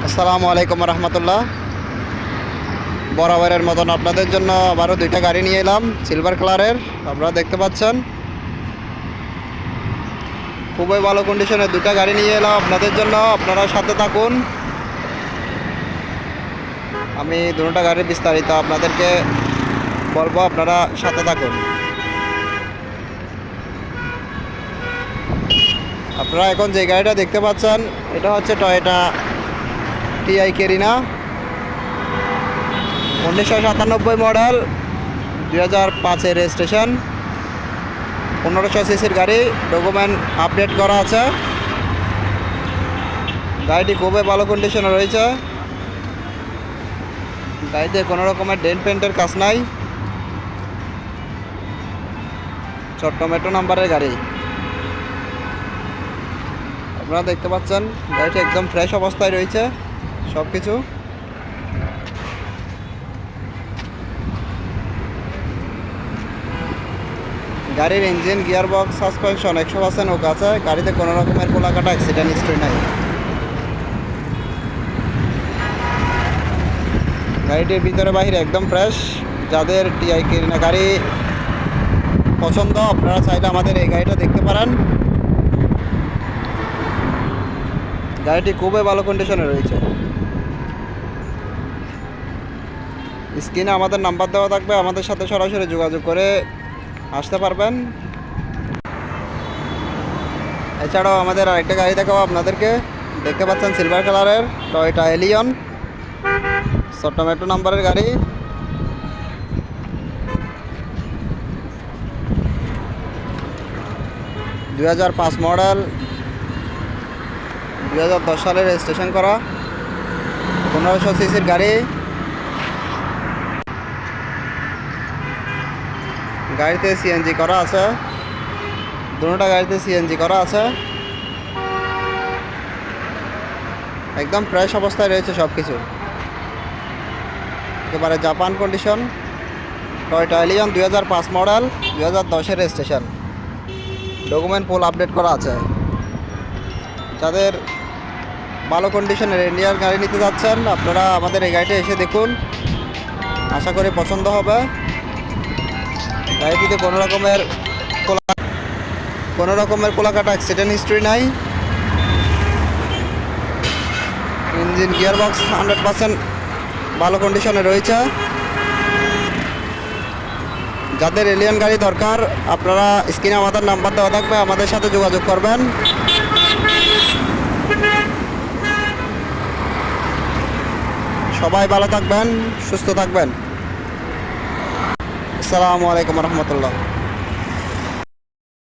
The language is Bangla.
আসসালামু আলাইকুম রহমতুল্লাহ। বরাবরের মতন আপনাদের জন্য আবারও দুইটা গাড়ি নিয়ে এলাম সিলভার কালারের। আপনারা দেখতে পাচ্ছেন খুবই ভালো কন্ডিশনের দুটা গাড়ি নিয়ে এলাম আপনাদের জন্য। আপনারা সাথে থাকুন, আমি দুটো গাড়ির বিস্তারিত আপনাদেরকে বলবো, আপনারা সাথে থাকুন। আপনারা এখন যে গাড়িটা দেখতে পাচ্ছেন এটা হচ্ছে টয়োটা টিআই ক্যারিনা, 1997 মডেল, 2005-এর রেজিস্ট্রেশন, 1500 সিসির গাড়ি, ডকুমেন্ট আপডেট করা আছে। গাড়িটি খুবই ভালো কন্ডিশনে রয়েছে, গাড়িতে কোনো রকমের ডেন্ট পেন্টের কাজ নাই, ছোট্ট মেট্রো নাম্বারের গাড়ি। আপনারা দেখতে পাচ্ছেন গাড়িটি একদম ফ্রেশ অবস্থায় রয়েছে সব কিছু। গাড়ির ইঞ্জিন, গিয়ারবক্স, সাসপেনশন 100% ওকে আছে। গাড়িতে কোনো রকমের কোলাকাটা অ্যাক্সিডেন্ট হিস্ট্রি নাই। গাড়িটির ভিতরে বাহিরে একদম ফ্রেশ। যাদের টিআই ক্যারিনা গাড়ি পছন্দ আপনারা চাইলে আমাদের এই গাড়িটা দেখতে পারেন। গাড়িটি খুবই ভালো কন্ডিশনে রয়েছে। স্ক্রিনে আমাদের নাম্বার দেওয়া থাকবে, আমাদের সাথে সরাসরি যোগাযোগ করে আসতে পারবেন। এছাড়াও আমাদের আরেকটা গাড়ি দেখাবো আপনাদেরকে। দেখতে পাচ্ছেন সিলভার কালারের টয়োটা এলিয়ন, ছোট্ট মেট্রো নাম্বারের গাড়ি, 2005 মডেল, 2010 সালে রেজিস্ট্রেশন করা, 1500 সিসির গাড়ি। গাড়িতে সিএনজি করা আছে, দুটোটা গাড়িতে সিএনজি করা আছে। একদম ফ্রেশ অবস্থায় রয়েছে সব কিছু, একেবারে Japan condition. Toyota Allion 2005 model, 2010-এর রেজিস্ট্রেশন, ডকুমেন্ট ফুল আপডেট করা আছে। যাদের ভালো কন্ডিশনের ইন্ডিয়ান গাড়ি নিতে যাচ্ছেন আপনারা আমাদের এই গাড়িটা এসে দেখুন, আশা করি পছন্দ হবে। গাড়িটিতে কোনো রকমের কোলাকাটা অ্যাক্সিডেন্ট হিস্ট্রি নাই। ইঞ্জিন, গিয়ারবক্স 100% ভালো কন্ডিশনে রয়েছে। যাদের এলিয়ন গাড়ি দরকার আপনারা স্ক্রিনে আমাদের নাম্বার দেওয়া থাকবে, আমাদের সাথে যোগাযোগ করবেন। সবাই ভালো থাকবেন, সুস্থ থাকবেন। আসসালামু আলাইকুম রহমতুল্লাহ।